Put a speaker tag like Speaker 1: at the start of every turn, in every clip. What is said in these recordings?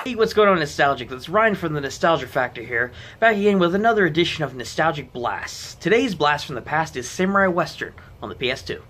Speaker 1: Hey, what's going on, Nostalgic? It's Ryan from the Nostalgia Factor here, back again with another edition of Nostalgic Blasts. Today's blast from the past is Samurai Western on the PS2.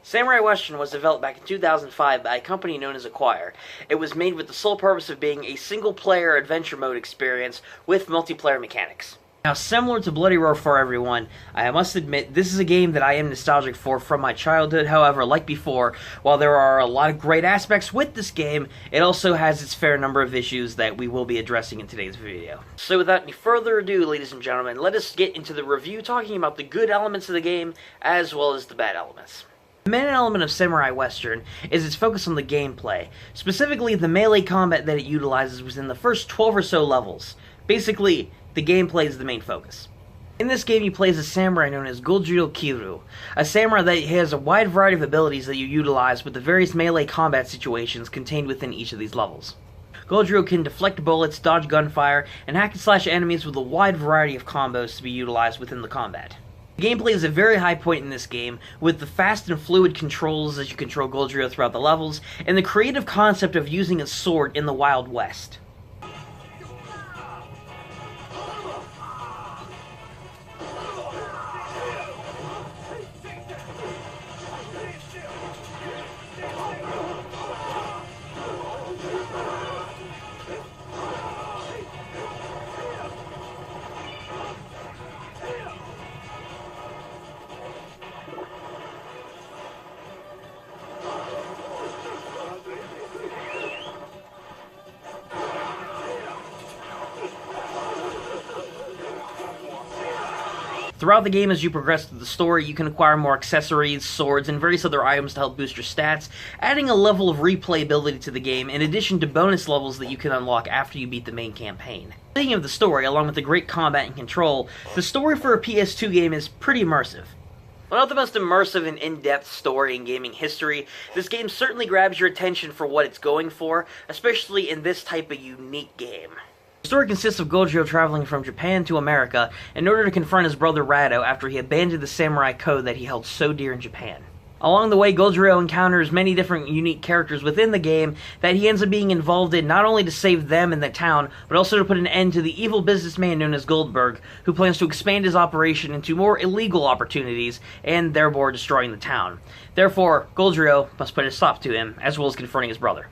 Speaker 1: Samurai Western was developed back in 2005 by a company known as Acquire. It was made with the sole purpose of being a single-player adventure mode experience with multiplayer mechanics. Now, similar to Bloody Roar for Everyone, I must admit, this is a game that I am nostalgic for from my childhood. However, like before, while there are a lot of great aspects with this game, it also has its fair number of issues that we will be addressing in today's video. So without any further ado, ladies and gentlemen, let us get into the review talking about the good elements of the game, as well as the bad elements. The main element of Samurai Western is its focus on the gameplay, specifically the melee combat that it utilizes within the first 12 or so levels. Basically, the gameplay is the main focus. In this game, you play as a samurai known as Gojiro Kiryu, a samurai that has a wide variety of abilities that you utilize with the various melee combat situations contained within each of these levels. Gojiro can deflect bullets, dodge gunfire, and hack and slash enemies with a wide variety of combos to be utilized within the combat. The gameplay is a very high point in this game, with the fast and fluid controls as you control Gojiro throughout the levels, and the creative concept of using a sword in the Wild West. Throughout the game, as you progress through the story, you can acquire more accessories, swords, and various other items to help boost your stats, adding a level of replayability to the game, in addition to bonus levels that you can unlock after you beat the main campaign. Speaking of the story, along with the great combat and control, the story for a PS2 game is pretty immersive. While not the most immersive and in-depth story in gaming history, this game certainly grabs your attention for what it's going for, especially in this type of unique game. The story consists of Gojiro traveling from Japan to America in order to confront his brother Rado after he abandoned the samurai code that he held so dear in Japan. Along the way, Gojiro encounters many different unique characters within the game that he ends up being involved in not only to save them and the town, but also to put an end to the evil businessman known as Goldberg, who plans to expand his operation into more illegal opportunities and therefore destroying the town. Therefore, Gojiro must put a stop to him, as well as confronting his brother.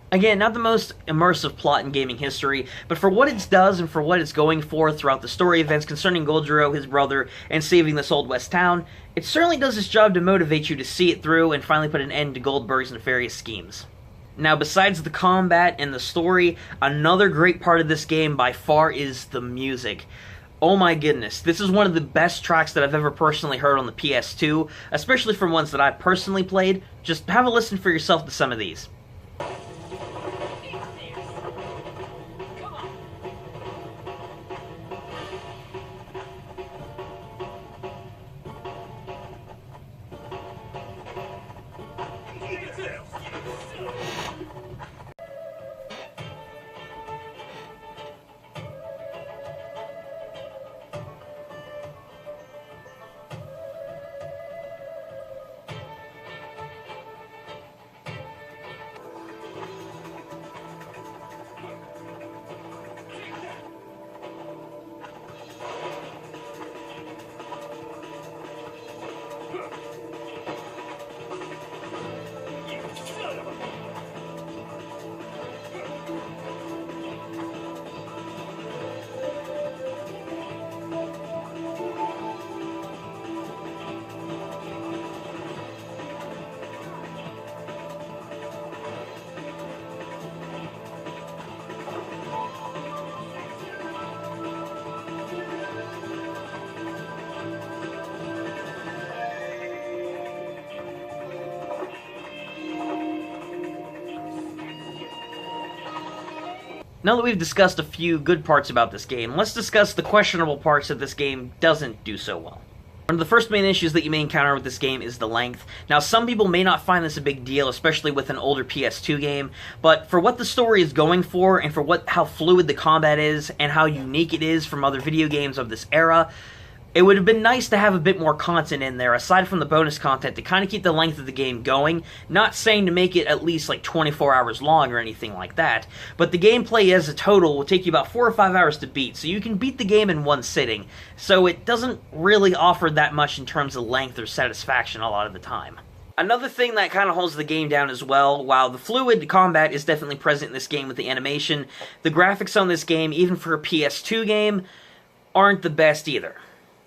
Speaker 1: Again, not the most immersive plot in gaming history, but for what it does and for what it's going for throughout the story events concerning Gojiro, his brother, and saving this Old West town, it certainly does its job to motivate you to see it through and finally put an end to Goldberg's nefarious schemes. Now, besides the combat and the story, another great part of this game by far is the music. Oh my goodness, this is one of the best tracks that I've ever personally heard on the PS2, especially from ones that I personally played. Just have a listen for yourself to some of these. Now that we've discussed a few good parts about this game, let's discuss the questionable parts that this game doesn't do so well. One of the first main issues that you may encounter with this game is the length. Now, some people may not find this a big deal, especially with an older PS2 game, but for what the story is going for, and for how fluid the combat is, and how unique it is from other video games of this era, It would have been nice to have a bit more content in there, aside from the bonus content, to kind of keep the length of the game going. Not saying to make it at least like 24 hours long or anything like that, but the gameplay as a total will take you about 4 or 5 hours to beat, so you can beat the game in one sitting. So it doesn't really offer that much in terms of length or satisfaction a lot of the time. Another thing that kind of holds the game down as well, while the fluid combat is definitely present in this game with the animation, the graphics on this game, even for a PS2 game, aren't the best either.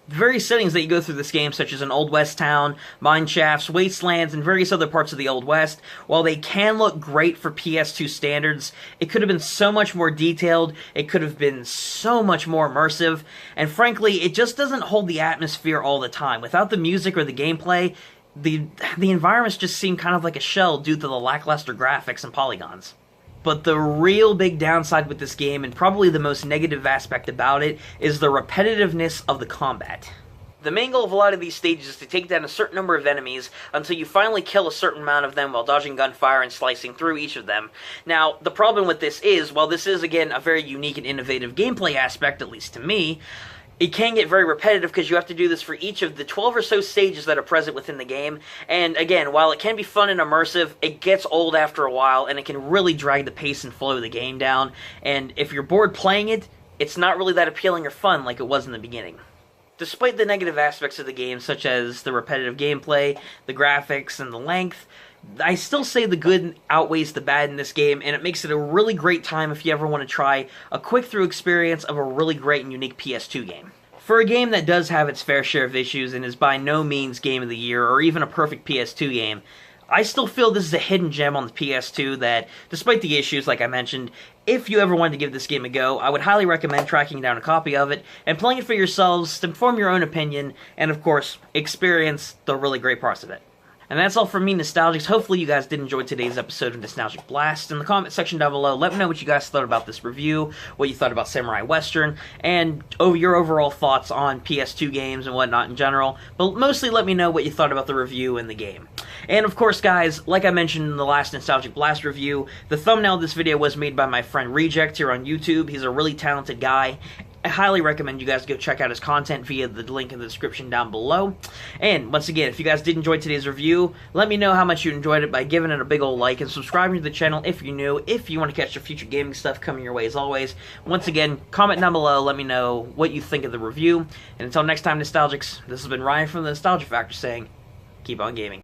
Speaker 1: The various settings that you go through this game, such as an Old West town, mine shafts, wastelands, and various other parts of the Old West, while they can look great for PS2 standards, it could have been so much more detailed, it could have been so much more immersive, and frankly, it just doesn't hold the atmosphere all the time. Without the music or the gameplay, the environments just seem kind of like a shell due to the lackluster graphics and polygons. But the real big downside with this game, and probably the most negative aspect about it, is the repetitiveness of the combat. The main goal of a lot of these stages is to take down a certain number of enemies until you finally kill a certain amount of them while dodging gunfire and slicing through each of them. Now, the problem with this is, while this is, again, a very unique and innovative gameplay aspect, at least to me, it can get very repetitive because you have to do this for each of the 12 or so stages that are present within the game. And again, while it can be fun and immersive, it gets old after a while and it can really drag the pace and flow of the game down. And if you're bored playing it, it's not really that appealing or fun like it was in the beginning. Despite the negative aspects of the game, such as the repetitive gameplay, the graphics, and the length, I still say the good outweighs the bad in this game, and it makes it a really great time if you ever want to try a quick-through experience of a really great and unique PS2 game. For a game that does have its fair share of issues and is by no means Game of the Year or even a perfect PS2 game, I still feel this is a hidden gem on the PS2 that, despite the issues like I mentioned, if you ever wanted to give this game a go, I would highly recommend tracking down a copy of it and playing it for yourselves to form your own opinion and, of course, experience the really great parts of it. And that's all from me, Nostalgics. Hopefully you guys did enjoy today's episode of Nostalgic Blast. In the comment section down below, let me know what you guys thought about this review, what you thought about Samurai Western, and your overall thoughts on PS2 games and whatnot in general. But mostly let me know what you thought about the review and the game. And of course, guys, like I mentioned in the last Nostalgic Blast review, the thumbnail of this video was made by my friend Reject here on YouTube. He's a really talented guy. I highly recommend you guys go check out his content via the link in the description down below. And once again, if you guys did enjoy today's review, let me know how much you enjoyed it by giving it a big ol' like and subscribing to the channel if you're new, if you want to catch the future gaming stuff coming your way as always. Once again, comment down below, let me know what you think of the review. And until next time, Nostalgics, this has been Ryan from the Nostalgia Factor saying, keep on gaming.